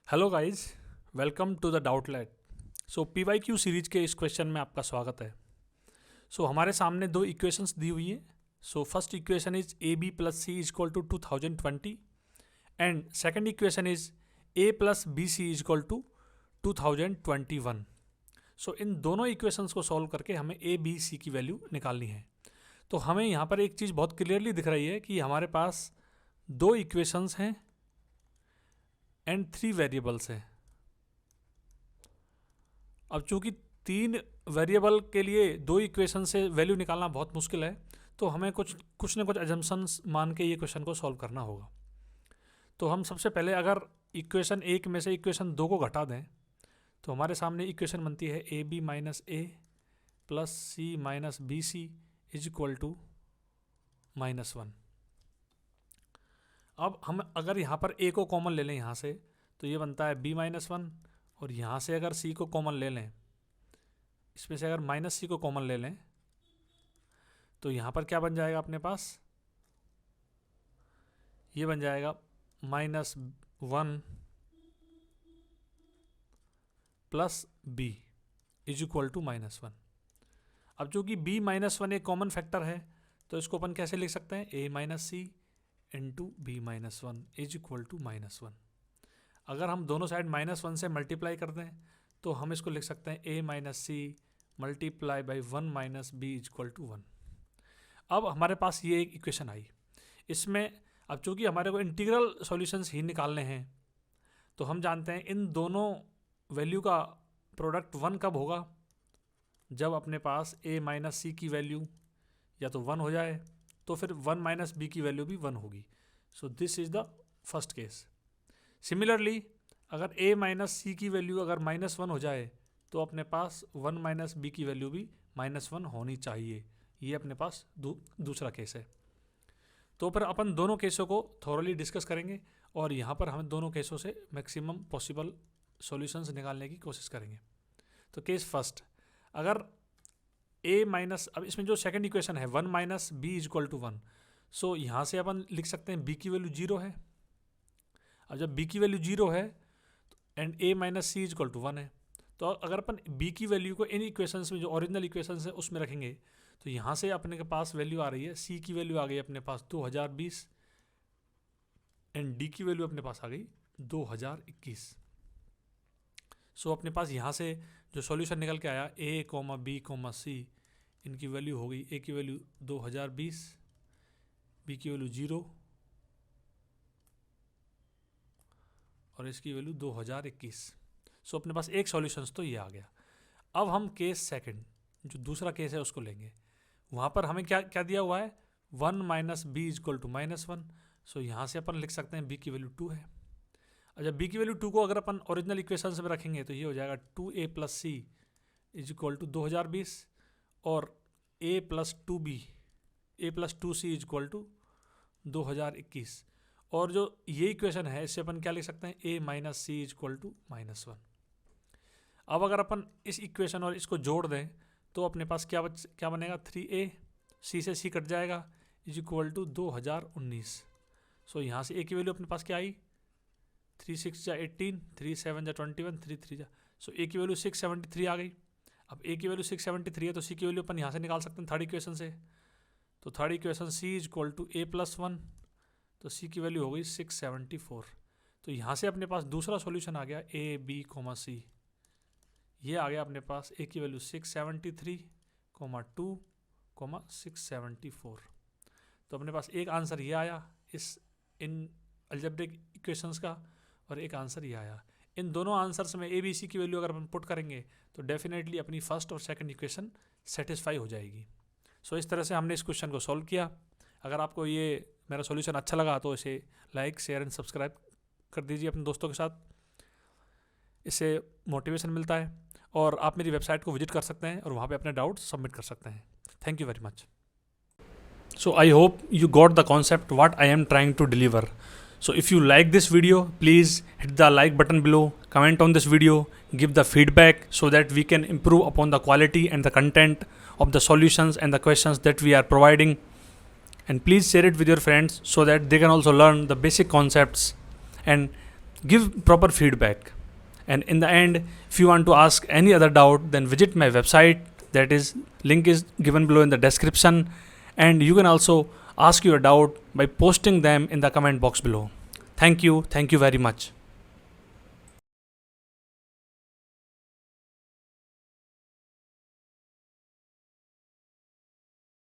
Hello guys, welcome to the Doubtlet. PYQ series के इस question में आपका स्वागत है। हमारे सामने दो इक्वेशंस दी हुई है। First equation is a b plus c is equal to 2020 and second equation is a plus b c is equal to 2021। इन दोनों इक्वेशंस को सॉल्व करके हमें ए बी सी की वैल्यू निकालनी है। तो हमें यहाँ पर एक चीज़ बहुत क्लियरली दिख रही है कि हमारे पास दो इक्वेशंस हैं एंड 3 वेरिएबल्स हैं। अब चूंकि 3 वेरिएबल के लिए दो इक्वेशन से वैल्यू निकालना बहुत मुश्किल है, तो हमें कुछ न कुछ एजम्पशंस मान के ये क्वेश्चन को सॉल्व करना होगा। तो हम सबसे पहले अगर इक्वेशन 1 में से इक्वेशन 2 को घटा दें तो हमारे सामने इक्वेशन बनती है a b minus a plus c minus b c is equal to -1। अब हम अगर यहाँ पर a को कॉमन ले लें यहाँ से, तो ये बनता है b-1, और यहाँ से अगर c को कॉमन ले लें, इसमें से अगर -c को कॉमन ले लें, तो यहाँ पर क्या बन जाएगा अपने पास, ये बन जाएगा -1 plus b is equal to -1। अब चूंकि b-1 एक कॉमन फैक्टर है, तो इसको अपन कैसे लिख सकते हैं, a minus c into b-1 is equal to -1। अगर हम दोनों साइड -1 से मल्टीप्लाई कर दें तो हम इसको लिख सकते हैं a minus c multiply by 1 minus b is equal to 1। अब हमारे पास ये एक इक्वेशन आई। इसमें अब चूंकि हमारे को इंटीग्रल सॉल्यूशंस ही निकालने हैं, तो हम जानते हैं इन दोनों वैल्यू का प्रोडक्ट 1 कब होगा, जब अपने पास a माइनस सी की वैल्यू या तो 1 हो जाए, तो फिर 1 माइनस बी की वैल्यू भी 1 होगी। This is the first case. Similarly अगर a माइनस सी की वैल्यू अगर -1 हो जाए, तो अपने पास 1 माइनस बी की वैल्यू भी -1 होनी चाहिए। ये अपने पास दूसरा केस है। तो फिर अपन दोनों केसों को थोरली डिस्कस करेंगे और यहाँ पर हम दोनों केसों से मैक्सिमम पॉसिबल सॉल्यूशंस निकालने की कोशिश करेंगे। तो केस फर्स्ट, अगर a माइनस, अब इसमें जो सेकंड इक्वेशन है 1 minus b is equal to 1, यहाँ से अपन लिख सकते हैं b की वैल्यू 0 है। अब जब b की वैल्यू 0 है and a minus c is equal to 1 है, तो अगर अपन b की वैल्यू को इन इक्वेशंस में जो ओरिजिनल इक्वेशंस है उसमें रखेंगे, तो यहाँ से अपने के पास वैल्यू आ रही है, c की वैल्यू आ गई अपने पास 2020 एंड d की वैल्यू अपने पास आ गई 2021। अपने पास यहाँ से जो सॉल्यूशन निकल के आया a, b, c, इनकी वैल्यू हो गई, a की वैल्यू 2020, b की वैल्यू 0 और इसकी वैल्यू 2021। अपने पास एक सॉल्यूशंस तो ये आ गया। अब हम केस सेकंड, जो दूसरा केस है, उसको लेंगे। वहाँ पर हमें क्या क्या दिया हुआ है, 1 minus b is equal to -1। यहाँ से अपन लिख सकते हैं b की वैल्यू 2 है। और जब b की वैल्यू 2 को अगर अपन ओरिजिनल इक्वेशन में रखेंगे, तो ये हो जाएगा 2a plus c is equal to 2020 और a plus 2c is equal to 2021। और जो ये इक्वेशन है, इससे अपन क्या लिख सकते हैं, a minus c is equal to -1। अब अगर अपन इस इक्वेशन और इसको जोड़ दें, तो अपने पास क्या बनेगा, 3a, c से c कट जाएगा, इज इक्वल टू 2019। यहाँ से a की वैल्यू अपने पास क्या आई, 3 6 जा 18, 3 7 जा 21, 3 3 जा, a की वैल्यू 673 आ गई। अब a की वैल्यू 673 है, तो c की वैल्यू अपन यहाँ से निकाल सकते हैं थर्ड इक्वेशन से। तो third equation c is equal to a plus 1, तो c की वैल्यू हो गई 674। तो यहाँ से अपने पास दूसरा सॉल्यूशन आ गया a, b, c। ये आ गया अपने पास, a की वैल्यू 673, 2, 674। तो अपने पास एक आंसर ये आया इन अलजेब्रिक इक्वेशंस का, और एक आंसर ये आया। इन दोनों आंसर्स में ए बी सी की वैल्यू अगर हम पुट करेंगे, तो डेफिनेटली अपनी फर्स्ट और सेकंड इक्वेशन सेटिस्फाई हो जाएगी। इस तरह से हमने इस क्वेश्चन को सॉल्व किया। अगर आपको ये मेरा सॉल्यूशन अच्छा लगा, तो इसे लाइक, शेयर एंड सब्सक्राइब कर दीजिए अपने दोस्तों के साथ। इससे मोटिवेशन मिलता है, और आप मेरी वेबसाइट को विजिट कर सकते हैं और वहाँ पे अपने डाउट्स सबमिट कर सकते हैं। Thank you very much. I hope you got the concept what I am trying to deliver. If you like this video, please hit the like button below, comment on this video, give the feedback so that we can improve upon the quality and the content of the solutions and the questions that we are providing. And please share it with your friends so that they can also learn the basic concepts and give proper feedback. And in the end, if you want to ask any other doubt, then visit my website. That is, link is given below in the description, and you can also ask your doubt by posting them in the comment box below. Thank you very much.